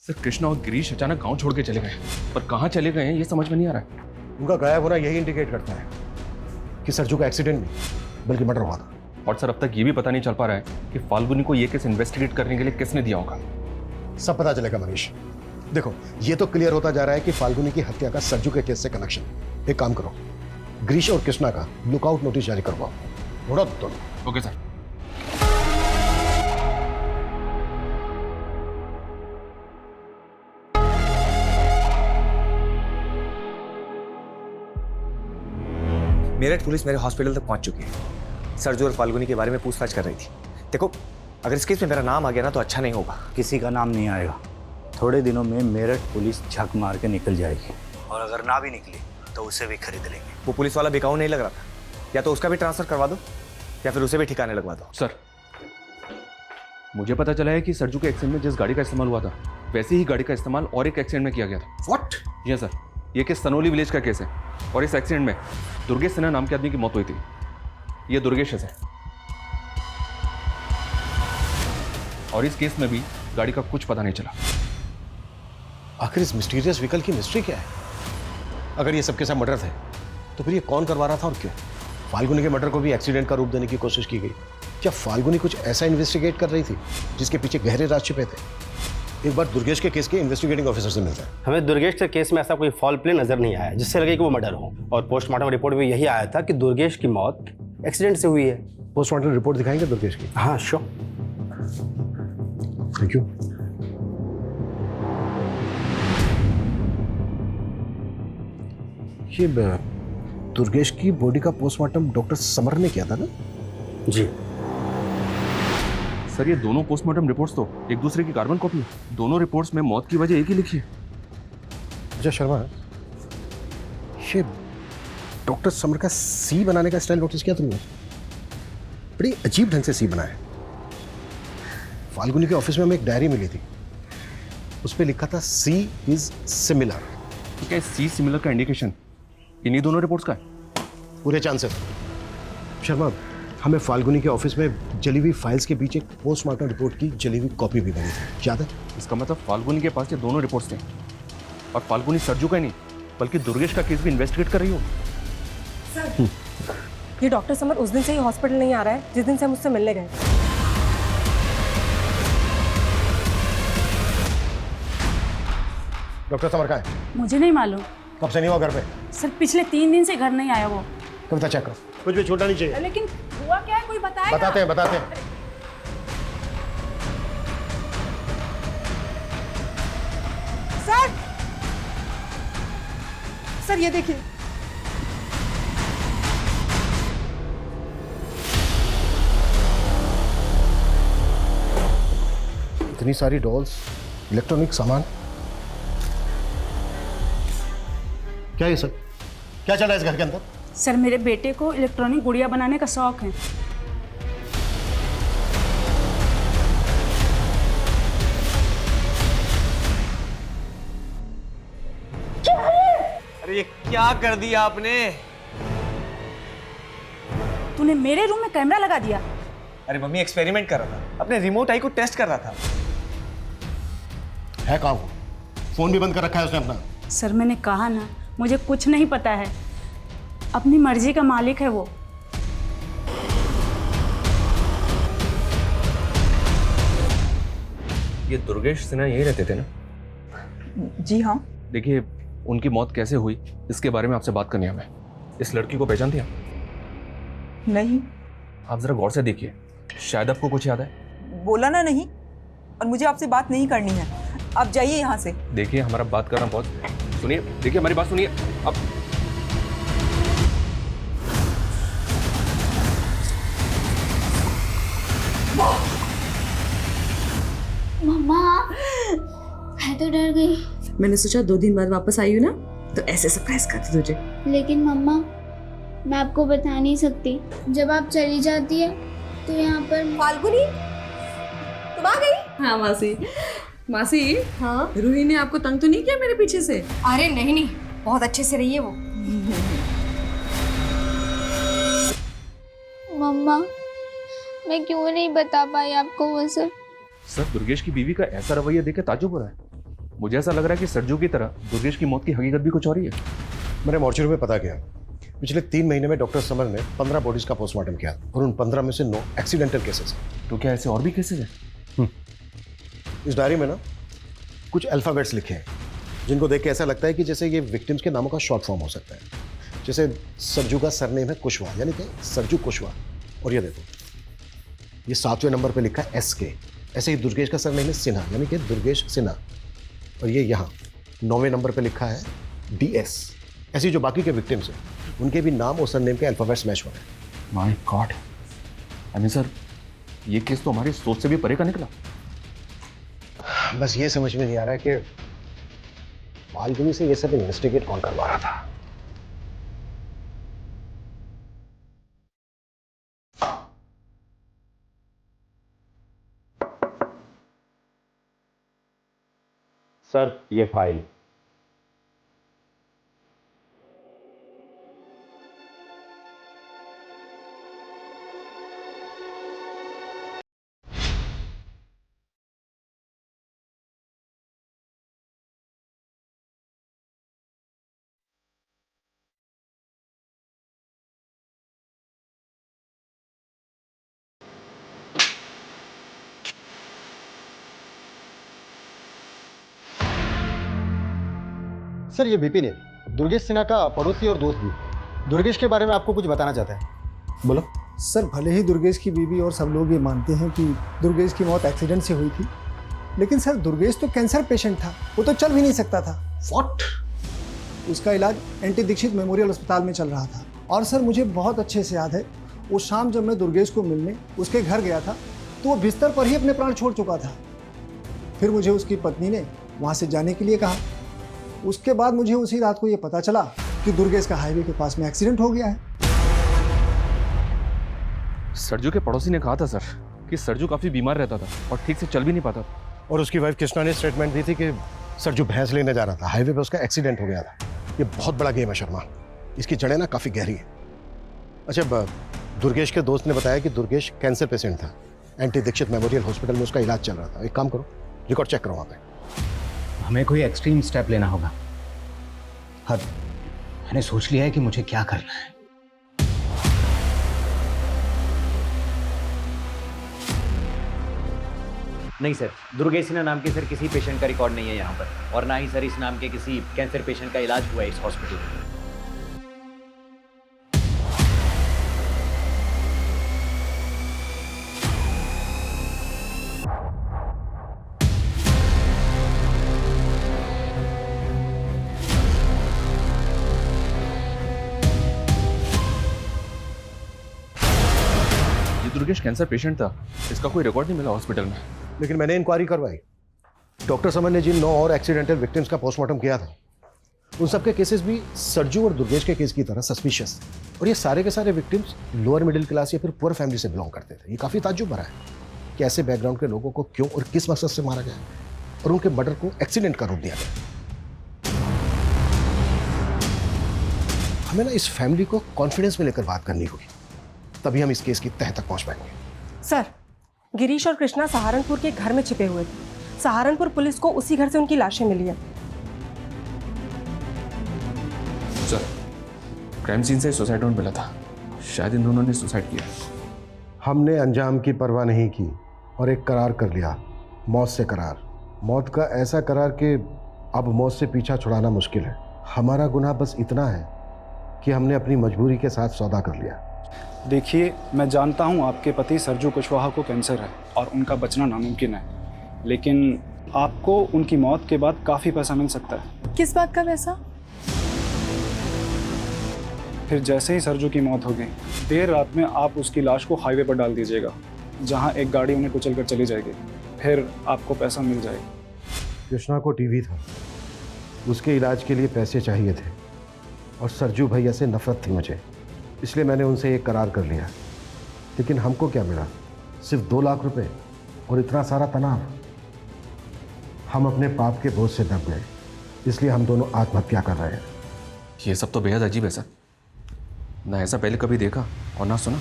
सर कृष्णा और गिरीश अचानक गांव छोड़ के चले गए, पर कहाँ चले गए हैं ये समझ में नहीं आ रहा है।
उनका गायब होना यही इंडिकेट करता है कि सरजू का एक्सीडेंट नहीं बल्कि मर्डर हुआ था।
और सर अब तक ये भी पता नहीं चल पा रहा है कि फाल्गुनी को ये केस इन्वेस्टिगेट करने के लिए किसने दिया होगा।
सब पता चलेगा मनीष। देखो ये तो क्लियर होता जा रहा है कि फाल्गुनी की हत्या का सरजू के केस से कनेक्शन है। एक काम करो, गिरीश और कृष्णा का लुकआउट नोटिस जारी करवाओ। ढूंढो दोनों।
Okay sir.
मेरठ पुलिस मेरे हॉस्पिटल तक पहुंच चुकी है। सरजू और फाल्गुनी के बारे में पूछताछ कर रही थी। देखो अगर इस केस में मेरा नाम आ गया ना तो अच्छा नहीं होगा।
किसी का नाम नहीं आएगा। थोड़े दिनों में मेरठ पुलिस झक मार के निकल जाएगी, और अगर ना भी निकली तो उसे भी खरीद लेंगे।
वो पुलिस वाला बिकाऊ नहीं लग रहा था, या तो उसका भी ट्रांसफर करवा दो या फिर उसे भी ठिकाने लगवा दो।
सर मुझे पता चला है कि सरजू के एक्सीडेंट में जिस गाड़ी का इस्तेमाल हुआ था वैसी ही गाड़ी का इस्तेमाल और एक एक्सीडेंट में किया गया था।
व्हाट?
जी सर, ये केस सनोली विलेज का केस है और इस एक्सीडेंट में दुर्गेश सिन्हा नाम के आदमी की मौत हुई थी। ये दुर्गेश है और इस केस में भी गाड़ी का कुछ पता नहीं चला।
आखिर इस मिस्टीरियस व्हीकल की मिस्ट्री क्या है? अगर ये सबके सब मर्डर थे तो फिर ये कौन करवा रहा था और क्यों? फाल्गुनी के मर्डर को भी एक्सीडेंट का रूप देने की कोशिश की गई। क्या फाल्गुनी कुछ ऐसा इन्वेस्टिगेट कर रही थी जिसके पीछे गहरे राज छिपे थे? एक बार दुर्गेश के केस के इन्वेस्टिगेटिंग ऑफिसर से मिलता है।
हमें दुर्गेश के केस में ऐसा कोई फॉल प्ले नजर नहीं आया जिससे लगे कि वो मर्डर हो, और पोस्टमार्टम रिपोर्ट में यही आया था कि दुर्गेश की मौत एक्सीडेंट से हुई है।
पोस्टमार्टम रिपोर्ट दिखाएंगे दुर्गेश की?
हाँ श्योर।
Thank you. ये दुर्गेश की बॉडी का पोस्टमार्टम डॉक्टर समर ने किया था ना?
जी
सर, ये दोनों पोस्टमार्टम रिपोर्ट्स तो एक दूसरे की कार्बन कॉपी है। दोनों रिपोर्ट्स में मौत की वजह एक ही लिखी है।
अच्छा शर्मा, ये डॉक्टर समर का सी बनाने का स्टाइल नोटिस किया तुमने? बड़ी अजीब ढंग से सी बनाया। फाल्गुनी के ऑफिस में हमें एक डायरी मिली थी, उस पर लिखा था सी इज सिमिलर।
तो क्या सी सिमिलर का इंडिकेशन इन्हीं दोनों रिपोर्ट्स का है?
पूरे चांसेस। शर्मा, हमें फाल्गुनी के ऑफिस में जली हुई फाइल्स के बीच एक पोस्टमार्टम रिपोर्ट की जली हुई कॉपी भी बनी थी, याद है?
इसका मतलब फाल्गुनी के पास ये दोनों रिपोर्ट्स थे और फाल्गुनी सरजू का नहीं बल्कि दुर्गेश का केस भी इन्वेस्टिगेट कर रही हो।
ये डॉक्टर समर उस दिन से ही हॉस्पिटल नहीं आ रहा है जिस दिन से हम उससे मिलने गए।
डॉक्टर समर कहाँ है?
मुझे नहीं मालूम
कब से नहीं हुआ घर पे?
सर, पिछले 3 दिन से घर नहीं आया वो।
कविता चेक करो, कुछ भी छूटना नहीं चाहिए।
लेकिन हुआ क्या है, कोई बताएगा?
बताते हैं।
सर ये देखिए,
इतनी सारी डॉल्स, इलेक्ट्रॉनिक सामान, क्या ये सब क्या चल रहा है इस घर के अंदर?
सर, मेरे बेटे को इलेक्ट्रॉनिक गुड़िया बनाने का शौक है।
अरे ये क्या कर दिया आपने?
तूने मेरे रूम में कैमरा लगा दिया।
अरे मम्मी एक्सपेरिमेंट कर रहा था, अपने रिमोट आई को टेस्ट कर रहा था।
है कहाँ वो? फोन भी बंद कर रखा है उसने अपना।
सर, मैंने कहा ना, मुझे कुछ नहीं पता है। अपनी मर्जी का मालिक है वो।
ये दुर्गेश सिन्हा यही रहते थे ना?
जी हाँ।
देखिए, उनकी मौत कैसे हुई इसके बारे में आपसे बात करनी है हमें। इस लड़की को पहचानती हैं?
नहीं।
आप जरा गौर से देखिए, शायद आपको कुछ याद है।
बोला ना नहीं, और मुझे आपसे बात नहीं करनी है। आप जाइए यहाँ से।
देखिए, हमारा बात करना बहुत, सुनिए, देखिए हमारी बात सुनिए। अब
मम्मा मैं तो डर गई।
मैंने सोचा 2 दिन बाद वापस आई हूँ ना, तो ऐसे सरप्राइज करती तुझे।
लेकिन मम्मा मैं आपको बता नहीं सकती, जब आप चली जाती है तो यहाँ पर
फाल्गुनी तुम आ गई?
हाँ मासी। मासी,
हाँ
रूही ने आपको तंग तो नहीं किया मेरे पीछे से?
अरे नहीं नहीं, बहुत अच्छे से रही है वो।
मम्मा मैं क्यों नहीं बता पाई आपको वो सब?
सर, दुर्गेश की बीवी का ऐसा रवैया देख के ताज्जुब हो रहा है। मुझे ऐसा लग रहा है कि सरजू की तरह दुर्गेश की मौत की हकीकत भी कुछ और ही है।
मैंने मॉर्चरी में पता किया, पिछले 3 महीने में डॉक्टर समर ने 15 बॉडीज का पोस्टमार्टम किया और उन 15 में से 9 एक्सीडेंटल केसेस हैं।
तो क्या ऐसे और भी केसेस हैं?
इस डायरी में ना कुछ अल्फाबेट्स लिखे हैं जिनको देख के ऐसा लगता है कि जैसे ये विक्टिम्स के नामों का शॉर्ट फॉर्म हो सकता है। जैसे सरजू का सरनेम है कुशवाहा, यानी कि सरजू कुशवाहा, और ये देखो ये 7वें नंबर पे लिखा है SK। ऐसे ही दुर्गेश का सरनेम है सिन्हा, यानी कि दुर्गेश सिन्हा, और ये यहाँ 9वें नंबर पे लिखा है DS। ऐसे ही जो बाकी के विक्टिम्स हैं उनके भी नाम और सरनेम के अल्फाबेट्स मैच हो रहे हैं।
My God, I mean sir, ये केस तो हमारी सोच से भी परे का निकला।
बस ये समझ में नहीं आ रहा है कि फाल्गुनी से ये सब इन्वेस्टिगेट कौन करवा रहा था।
सर ये फाइल।
सर ये विपिन है, दुर्गेश सिन्हा का पड़ोसी और दोस्त भी। दुर्गेश के बारे में आपको कुछ बताना चाहता है।
बोलो।
सर भले ही दुर्गेश की बीवी और सब लोग ये मानते हैं कि दुर्गेश की मौत एक्सीडेंट से हुई थी, लेकिन सर दुर्गेश तो कैंसर पेशेंट था, वो तो चल भी नहीं सकता था।
व्हाट?
उसका इलाज एनटी दीक्षित मेमोरियल अस्पताल में चल रहा था। और सर मुझे बहुत अच्छे से याद है, उस शाम जब मैं दुर्गेश को मिलने उसके घर गया था तो वो बिस्तर पर ही अपने प्राण छोड़ चुका था। फिर मुझे उसकी पत्नी ने वहाँ से जाने के लिए कहा। उसके बाद मुझे उसी रात को ये पता चला कि दुर्गेश का हाईवे के पास में एक्सीडेंट हो गया है।
सरजू के पड़ोसी ने कहा था सर कि सरजू काफी बीमार रहता था और ठीक से चल भी नहीं पाता था।
और उसकी वाइफ कृष्णा ने स्टेटमेंट दी थी कि सरजू भैंस लेने जा रहा था, हाईवे पे उसका एक्सीडेंट हो गया था। ये बहुत बड़ा गेम है शर्मा, इसकी जड़ें ना काफी गहरी है। अच्छा, दुर्गेश के दोस्त ने बताया कि दुर्गेश कैंसर पेशेंट था, एनटी दीक्षित मेमोरियल हॉस्पिटल में उसका इलाज चल रहा था। एक काम करो, रिकॉर्ड चेक करो वहाँ पे।
हमें कोई एक्सट्रीम स्टेप लेना होगा। हाँ, मैंने सोच लिया है कि मुझे क्या करना है।
नहीं सर, दुर्गेश सिन्हा नाम के सर किसी पेशेंट का रिकॉर्ड नहीं है यहाँ पर, और ना ही सर इस नाम के किसी कैंसर पेशेंट का इलाज हुआ है इस हॉस्पिटल में।
दुर्गेश कैंसर पेशेंट था, इसका कोई रिकॉर्ड नहीं मिला हॉस्पिटल में।
लेकिन मैंने इंक्वायरी करवाई। डॉक्टर समर ने जिन 9 और एक्सीडेंटल विक्टिम्स का पोस्टमार्टम किया था, उन सबके केसेस भी सरजू और दुर्गेश के केस की तरह सस्पिशियस थे। और ये सारे के सारे विक्टिम्स लोअर मिडिल क्लास या फिर पुअर फैमिली से बिलोंग करते थे। ये काफ़ी ताज्जुब भरा है कि ऐसे बैकग्राउंड के लोगों को क्यों और किस मकसद से मारा गया और उनके मर्डर को एक्सीडेंट का रूप दिया गया। हमें ना इस फैमिली को कॉन्फिडेंस में लेकर बात करनी होगी, तभी हम इस केस की तह तक पहुंच पाएंगे।
सर, गिरीश और कृष्णा सहारनपुर के घर में छिपे हुए थे। सहारनपुर पुलिस को उसी घर से उनकी लाशें मिली हैं।
सर, क्राइम सीन से सुसाइड नोट मिला था, शायद इन दोनों ने सुसाइड किया।
हमने अंजाम की परवाह नहीं की और एक करार कर लिया, मौत से करार। मौत का ऐसा करार कि अब मौत से पीछा छुड़ाना मुश्किल है। हमारा गुनाह बस इतना है कि हमने अपनी मजबूरी के साथ सौदा कर लिया।
देखिए, मैं जानता हूं आपके पति सरजू कुशवाहा को कैंसर है और उनका बचना नामुमकिन है, लेकिन आपको उनकी मौत के बाद काफ़ी पैसा मिल सकता है।
किस बात का पैसा?
फिर जैसे ही सरजू की मौत हो गई, देर रात में आप उसकी लाश को हाईवे पर डाल दीजिएगा जहाँ एक गाड़ी उन्हें कुचल कर चली जाएगी, फिर आपको पैसा मिल जाएगा।
कृष्णा को टीवी था, उसके इलाज के लिए पैसे चाहिए थे और सरजू भैया से नफरत थी मुझे, इसलिए मैंने उनसे एक करार कर लिया। लेकिन हमको क्या मिला? सिर्फ 2 लाख रुपए और इतना सारा तनाव। हम अपने पाप के बोझ से दब गए, इसलिए हम दोनों आत्महत्या कर रहे हैं।
ये सब तो बेहद अजीब है सर, ना ऐसा पहले कभी देखा और ना सुना।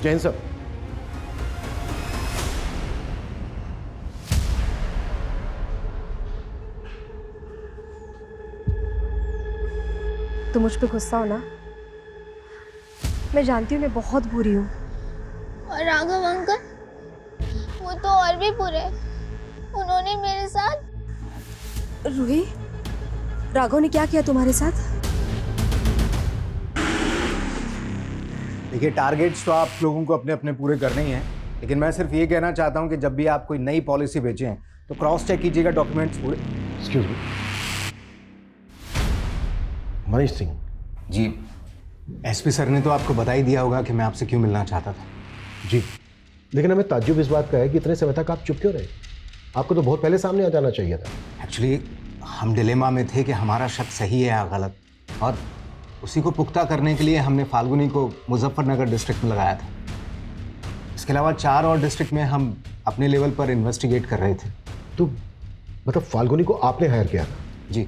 जैन सर,
तो मुझ पे गुस्सा हो ना? मैं जानती हूँ मैं बहुत बुरी हूँ।
और राघव अंकल, वो तो और भी बुरे। उन्होंने मेरे साथ।
रूही, राघव ने क्या किया तुम्हारे साथ?
देखिए, टारगेट्स तो आप लोगों को अपने अपने पूरे करने ही हैं, लेकिन मैं सिर्फ ये कहना चाहता हूँ कि जब भी आप कोई नई पॉलिसी बेचें तो क्रॉस चेक कीजिएगा डॉक्यूमेंट्स पूरे।
Excuse me, Manish Singh
ji. SP sir ने तो आपको बता ही दिया होगा कि मैं आपसे क्यों मिलना चाहता था।
जी, लेकिन हमें ताज्जुब इस बात का है कि इतने समय तक आप चुप क्यों रहे? आपको तो बहुत पहले सामने आ जाना चाहिए था।
एक्चुअली हम डिलेमा में थे कि हमारा शक सही है या गलत, और उसी को पुख्ता करने के लिए हमने फाल्गुनी को मुजफ्फरनगर डिस्ट्रिक्ट में लगाया था। इसके अलावा 4 और डिस्ट्रिक्ट में हम अपने लेवल पर इन्वेस्टिगेट कर रहे थे।
तो मतलब फाल्गुनी को आपने हायर किया था?
जी,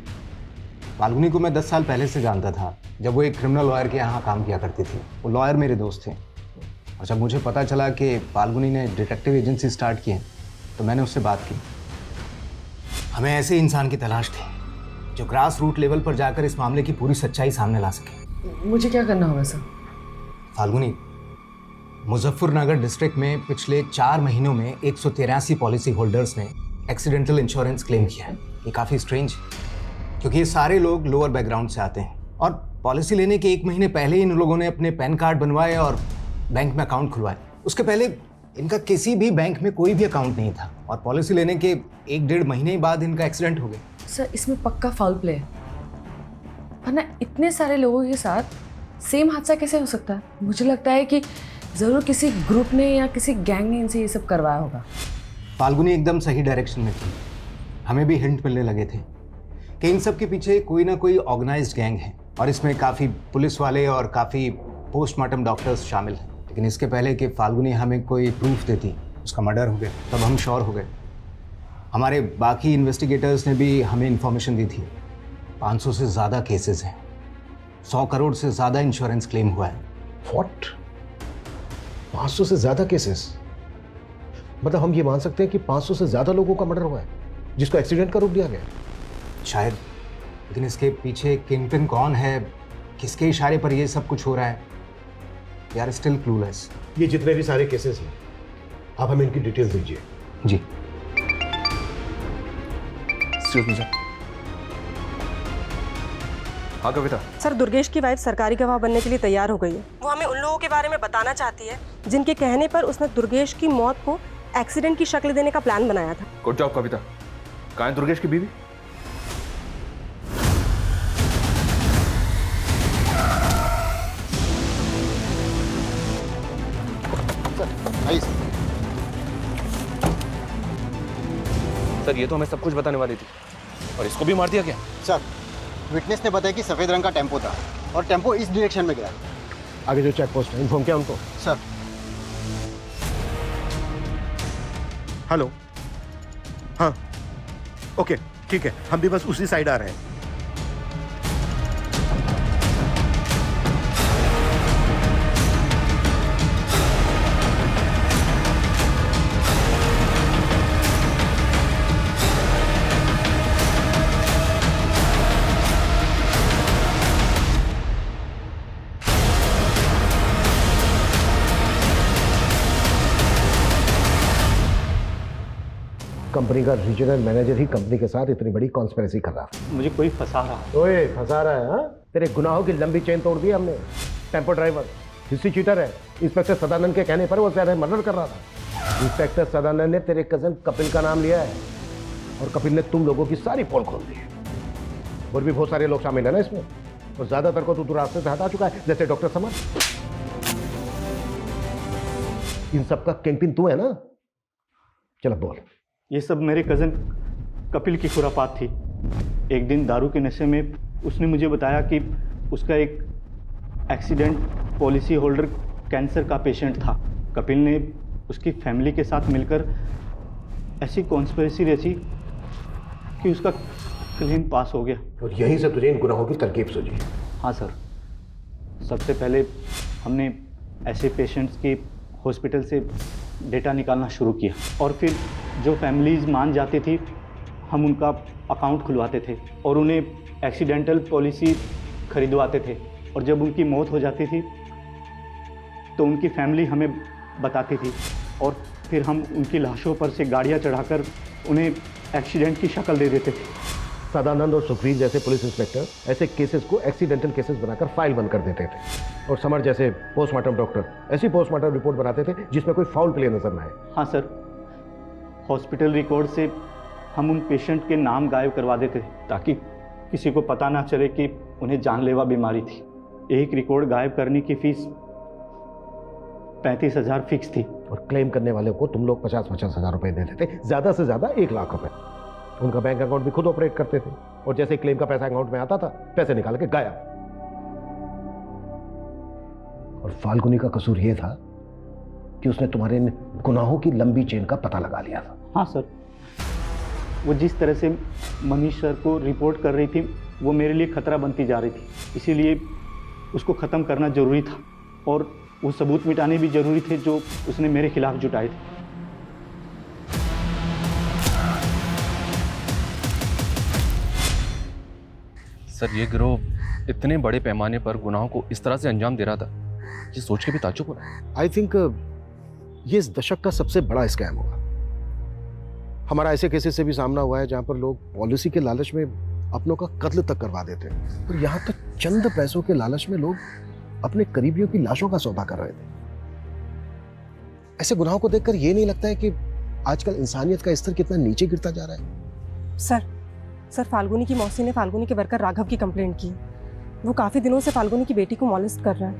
फाल्गुनी को मैं 10 साल पहले से जानता था, जब वो एक क्रिमिनल लॉयर के यहाँ काम किया करती थी। वो लॉयर मेरे दोस्त थे, और जब मुझे पता चला कि फाल्गुनी ने डिटेक्टिव एजेंसी स्टार्ट की है तो मैंने उससे बात की। हमें ऐसे इंसान की तलाश थी जो ग्रास रूट लेवल पर जाकर इस मामले की पूरी सच्चाई सामने ला सके।
मुझे क्या करना होगा सर?
फाल्गुनी, मुजफ्फरनगर डिस्ट्रिक्ट में पिछले 4 महीनों में 183 पॉलिसी होल्डर्स ने एक्सीडेंटल इंश्योरेंस क्लेम किया है। ये काफ़ी स्ट्रेंज है, क्योंकि ये सारे लोग लोअर बैकग्राउंड से आते हैं, और पॉलिसी लेने के 1 महीने पहले इन लोगों ने अपने पैन कार्ड बनवाए और बैंक में अकाउंट खुलवाए। उसके पहले इनका किसी भी बैंक में कोई भी अकाउंट नहीं था, और पॉलिसी लेने के 1-1.5 महीने बाद इनका एक्सीडेंट हो गया।
सर, इसमें पक्का फाउल प्ले है, वरना इतने सारे लोगों के साथ सेम हादसा कैसे हो सकता है? मुझे लगता है कि ज़रूर किसी ग्रुप ने या किसी गैंग ने इनसे ये सब करवाया होगा।
फाल्गुनी एकदम सही डायरेक्शन में थी। हमें भी हिंट मिलने लगे थे कि इन सब के पीछे कोई ना कोई ऑर्गेनाइज्ड गैंग है, और इसमें काफ़ी पुलिस वाले और काफ़ी पोस्टमार्टम डॉक्टर्स शामिल हैं। लेकिन इसके पहले कि फाल्गुनी हमें कोई प्रूफ देती, उसका मर्डर हो गया, तब हम श्योर हो गए। हमारे बाकी इन्वेस्टिगेटर्स ने भी हमें इन्फॉर्मेशन दी थी। 500 से ज़्यादा केसेस हैं, 100 करोड़ से ज़्यादा इंश्योरेंस क्लेम हुआ है।
व्हाट? 500 से ज़्यादा केसेस? मतलब हम ये मान सकते हैं कि 500 से ज़्यादा लोगों का मर्डर हुआ है जिसको एक्सीडेंट का रूप दिया गया?
शायद, लेकिन इसके पीछे किंगपिन कौन है, किसके इशारे पर ये सब कुछ हो रहा है, वी आर स्टिल क्लूलेस।
ये जितने भी सारे केसेस हैं, आप हमें इनकी डिटेल्स दीजिए।
जी।
हाँ कविता।
सर, दुर्गेश की वाइफ सरकारी गवाह बनने के लिए तैयार हो गई है। वो हमें उन लोगों के बारे में बताना चाहती है जिनके कहने पर उसने दुर्गेश की मौत को एक्सीडेंट की शक्ल देने का प्लान बनाया था।
गुड जॉब कविता। कहाँ है दुर्गेश की बीवी? सर, ये तो हमें सब कुछ बताने वाली थी, और इसको भी मार दिया क्या?
सर, विटनेस ने बताया कि सफ़ेद रंग का टेम्पो था और टेम्पो इस डायरेक्शन में गया।
आगे जो चेक पोस्ट है, इन्फॉर्म किया उनको?
सर।
हेलो, हाँ ओके ठीक है, हम भी बस उसी साइड आ रहे हैं। कंपनी का रीजनल मैनेजर ही कंपनी के साथ इतनी बड़ी कॉन्स्पिरेसी कर रहा है।
मुझे कोई फंसा रहा है।
ओए, फंसा रहा है? हाँ, तेरे गुनाहों की लंबी चेन तोड़ दी हमने। टेम्पो ड्राइवर, हिस्ट्री चीटर है। इंस्पेक्टर सदानंद के कहने पर वो ज्यादा मर्डर कर रहा था। इंस्पेक्टर सदानंद ने तेरे कजन कपिल का नाम लिया है, और कपिल ने तुम लोगों की सारी पोल खोल दी है। और भी बहुत सारे लोग शामिल है ना इसमें, और ज्यादातर को तो रास्ते से हटा चुका है, जैसे डॉक्टर समर। इन सब का किंगपिन तू है ना? चलो बोल।
ये सब मेरे कज़न कपिल की खुरापात थी। एक दिन दारू के नशे में उसने मुझे बताया कि उसका एक एक्सीडेंट पॉलिसी होल्डर कैंसर का पेशेंट था। कपिल ने उसकी फैमिली के साथ मिलकर ऐसी कॉन्स्पिरेसी रची कि उसका क्लेम पास हो गया।
और यहीं से तुझे इन गुनाहों की तरकीब सूझी?
हाँ सर, सबसे पहले हमने ऐसे पेशेंट्स की हॉस्पिटल से डेटा निकालना शुरू किया, और फिर जो फैमिलीज़ मान जाती थी हम उनका अकाउंट खुलवाते थे और उन्हें एक्सीडेंटल पॉलिसी खरीदवाते थे। और जब उनकी मौत हो जाती थी तो उनकी फैमिली हमें बताती थी, और फिर हम उनकी लाशों पर से गाड़ियाँ चढ़ाकर उन्हें एक्सीडेंट की शक्ल दे देते थे।
सदानंद और सुखवीर जैसे पुलिस इंस्पेक्टर ऐसे केसेस को एक्सीडेंटल केसेस बनाकर फाइल बंद कर देते थे, और समर जैसे पोस्टमार्टम डॉक्टर ऐसी पोस्टमार्टम रिपोर्ट बनाते थे जिसमें कोई फाउल प्ले नजर न आए।
हाँ सर, हॉस्पिटल रिकॉर्ड से हम उन पेशेंट के नाम गायब करवा देते ताकि किसी को पता ना चले कि उन्हें जानलेवा बीमारी थी। एक रिकॉर्ड गायब करने की फीस 35,000 फिक्स थी,
और क्लेम करने वाले को तुम लोग 50-50 हजार रुपए देते थे, ज्यादा से ज्यादा 1 लाख रुपए। उनका बैंक अकाउंट भी खुद ऑपरेट करते थे, और जैसे क्लेम का पैसा अकाउंट में आता था पैसे निकाल के गायब। और फाल्गुनी का कसूर यह था कि उसने तुम्हारे इन गुनाहों की लंबी चेन का पता लगा लिया था।
हाँ सर, वो जिस तरह से मनीष सर को रिपोर्ट कर रही थी वो मेरे लिए खतरा बनती जा रही थी, इसीलिए उसको ख़त्म करना ज़रूरी था, और वो सबूत मिटाने भी ज़रूरी थे जो उसने मेरे खिलाफ जुटाए थे।
सर ये गिरोह इतने बड़े पैमाने पर गुनाहों को इस तरह से अंजाम दे रहा था, ये सोच के भी ताज्जुब हो रहा है।
आई थिंक ये इस दशक का सबसे बड़ा स्कैम होगा। हमारा ऐसे केसेस से भी सामना हुआ है जहां पर लोग पॉलिसी के लालच में अपनों का कत्ल तक करवा देते हैं, और यहां तक चंद पैसों के लालच में लोग अपने करीबियों की लाशों का सौदा कर रहे थे। ऐसे गुनाहों को देखकर ये नहीं लगता है कि आजकल इंसानियत का स्तर कितना नीचे गिरता जा रहा है?
सर फाल्गुनी की मौसी ने फाल्गुनी के वर्कर राघव की कंप्लेंट की। वो काफ़ी दिनों से फाल्गुनी की बेटी को मॉलेस्ट कर रहा है।